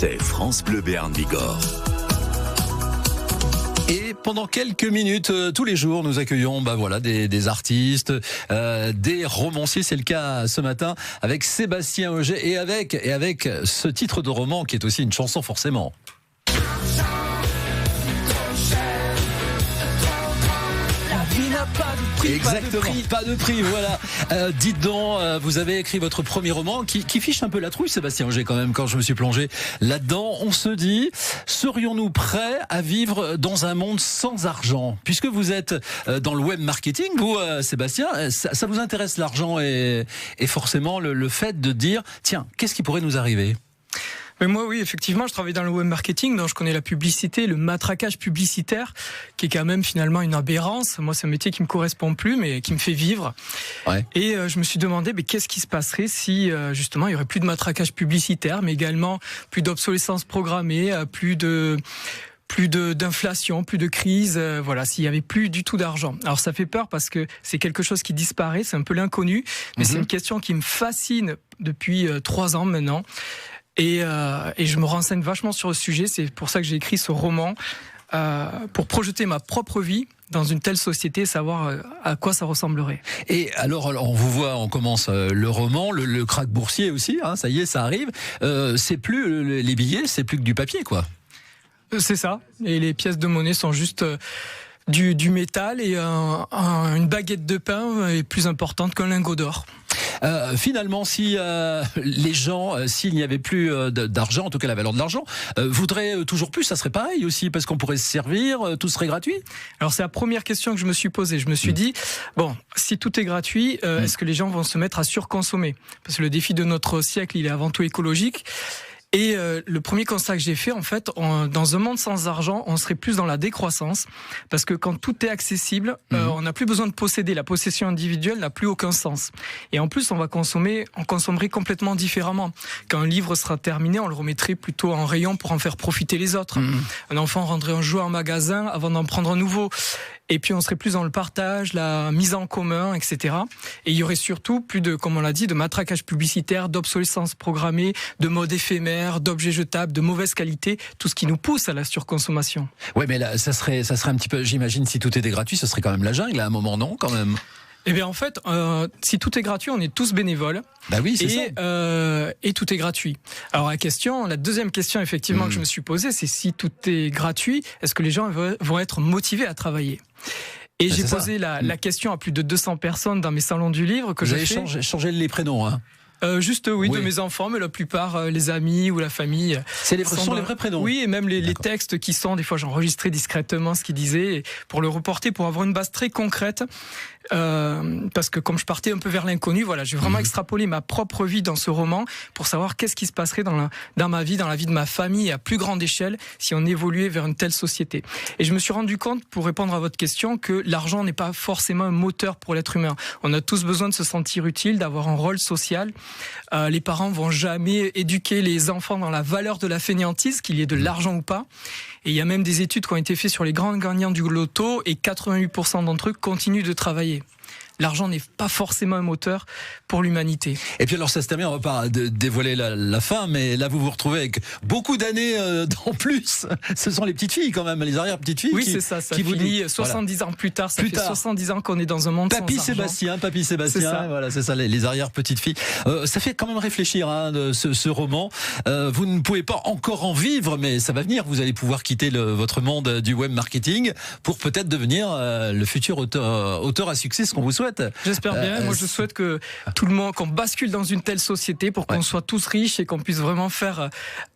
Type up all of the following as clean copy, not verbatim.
c'est France Bleu Béarn Bigorre. Et pendant quelques minutes, tous les jours, nous accueillons des artistes, des romanciers. C'est le cas ce matin avec Sébastien Auger et avec ce titre de roman qui est aussi une chanson forcément. Exactement, pas de prix, voilà. Dites donc, vous avez écrit votre premier roman qui fiche un peu la trouille, Sébastien Auger, quand même, quand je me suis plongé là-dedans. On se dit, serions-nous prêts à vivre dans un monde sans argent? Puisque vous êtes dans le web marketing, vous, Sébastien, ça vous intéresse l'argent et forcément le fait de dire, tiens, qu'est-ce qui pourrait nous arriver? Mais moi, oui, effectivement, je travaille dans le web marketing, donc je connais la publicité, le matraquage publicitaire, qui est quand même finalement une aberrance. Moi, c'est un métier qui me correspond plus, mais qui me fait vivre. Ouais. Et je me suis demandé, qu'est-ce qui se passerait si, justement, il y aurait plus de matraquage publicitaire, mais également plus d'obsolescence programmée, plus d'inflation, plus de crise, s'il y avait plus du tout d'argent. Alors ça fait peur parce que c'est quelque chose qui disparaît, c'est un peu l'inconnu, mais c'est une question qui me fascine depuis 3 ans maintenant. Et je me renseigne vachement sur le sujet. C'est pour ça que j'ai écrit ce roman, pour projeter ma propre vie dans une telle société, savoir à quoi ça ressemblerait. Et alors on vous voit, on commence le roman, le krach boursier aussi, hein, ça y est, ça arrive. C'est plus les billets, c'est plus que du papier, quoi. C'est ça. Et les pièces de monnaie sont juste du métal, et une baguette de pain est plus importante qu'un lingot d'or. Finalement, si les gens, s'il n'y avait plus d'argent, en tout cas la valeur de l'argent, voudraient toujours plus, ça serait pareil aussi, parce qu'on pourrait se servir, tout serait gratuit. Alors c'est la première question que je me suis posée. Je me suis dit, si tout est gratuit, est-ce que les gens vont se mettre à surconsommer? Parce que le défi de notre siècle, il est avant tout écologique. Et le premier constat que j'ai fait, en fait, dans un monde sans argent, on serait plus dans la décroissance, parce que quand tout est accessible, on n'a plus besoin de posséder. La possession individuelle n'a plus aucun sens. Et en plus, on consommerait complètement différemment. Quand un livre sera terminé, on le remettrait plutôt en rayon pour en faire profiter les autres. Un enfant rendrait un jouet en magasin avant d'en prendre un nouveau. Et puis on serait plus dans le partage, la mise en commun, etc. Et il y aurait surtout plus de, comme on l'a dit, de matraquage publicitaire, d'obsolescence programmée, de mode éphémère, d'objets jetables, de mauvaise qualité, tout ce qui nous pousse à la surconsommation. Ouais, mais là, ça serait un petit peu, j'imagine, si tout était gratuit, ce serait quand même la jungle à un moment, non, quand même? Eh bien, en fait, si tout est gratuit, on est tous bénévoles. Bah oui, c'est ça. Et tout est gratuit. Alors la deuxième question, effectivement, que je me suis posée, c'est si tout est gratuit, est-ce que les gens vont être motivés à travailler? Et j'ai posé la question à plus de 200 personnes dans mes salons du livre que j'ai fait. J'ai changé les prénoms, hein. Oui, de mes enfants, mais la plupart, les amis ou la famille. C'est les vrais prénoms. Oui, et même les textes qui sont, des fois j'ai enregistré discrètement ce qu'ils disaient pour le reporter, pour avoir une base très concrète. Parce que comme je partais un peu vers l'inconnu, j'ai vraiment extrapolé ma propre vie dans ce roman pour savoir qu'est-ce qui se passerait dans ma vie, dans la vie de ma famille à plus grande échelle si on évoluait vers une telle société. Et je me suis rendu compte, pour répondre à votre question, que l'argent n'est pas forcément un moteur pour l'être humain. On a tous besoin de se sentir utile, d'avoir un rôle social. Les parents vont jamais éduquer les enfants dans la valeur de la fainéantise, qu'il y ait de l'argent ou pas. Et il y a même des études qui ont été faites sur les grands gagnants du loto, et 88% d'entre eux continuent de travailler. L'argent n'est pas forcément un moteur pour l'humanité. Et puis alors ça se termine, on va pas dévoiler la fin, mais là vous vous retrouvez avec beaucoup d'années en plus. Ce sont les petites filles quand même, les arrière-petites filles. Oui, c'est ça qui finit 70 ans plus tard. Ça fait 70 ans qu'on est dans un monde sans argent. Papy Sébastien, voilà, c'est ça, les arrière-petites filles. Ça fait quand même réfléchir, ce roman. Vous ne pouvez pas encore en vivre, mais ça va venir. Vous allez pouvoir quitter votre monde du web marketing pour peut-être devenir le futur auteur à succès, ce qu'on vous souhaite. J'espère bien. Moi, je souhaite que tout le monde, qu'on bascule dans une telle société pour qu'on soit tous riches et qu'on puisse vraiment faire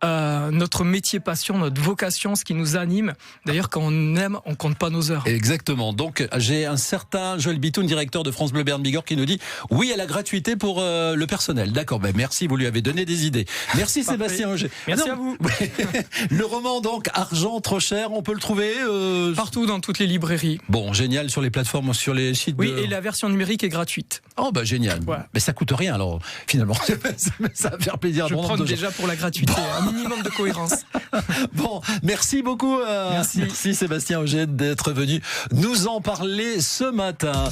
notre métier passion, notre vocation, ce qui nous anime. D'ailleurs, quand on aime, on compte pas nos heures. Exactement. Donc, j'ai un certain Joël Bitoun, directeur de France Bleu Béarn Bigorre, qui nous dit oui à la gratuité pour le personnel. D'accord. Merci. Vous lui avez donné des idées. Merci Sébastien Auger. Merci à vous. Le roman, donc, Argent trop cher, on peut le trouver partout dans toutes les librairies. Bon, génial, sur les plateformes, sur les sites. Oui, et la version numérique est gratuite. Oh génial. Voilà. Mais ça coûte rien alors finalement. Ça va faire plaisir. Je prends déjà pour la gratuité, un minimum de cohérence. Bon, merci beaucoup. Merci Sébastien Auger d'être venu nous en parler ce matin.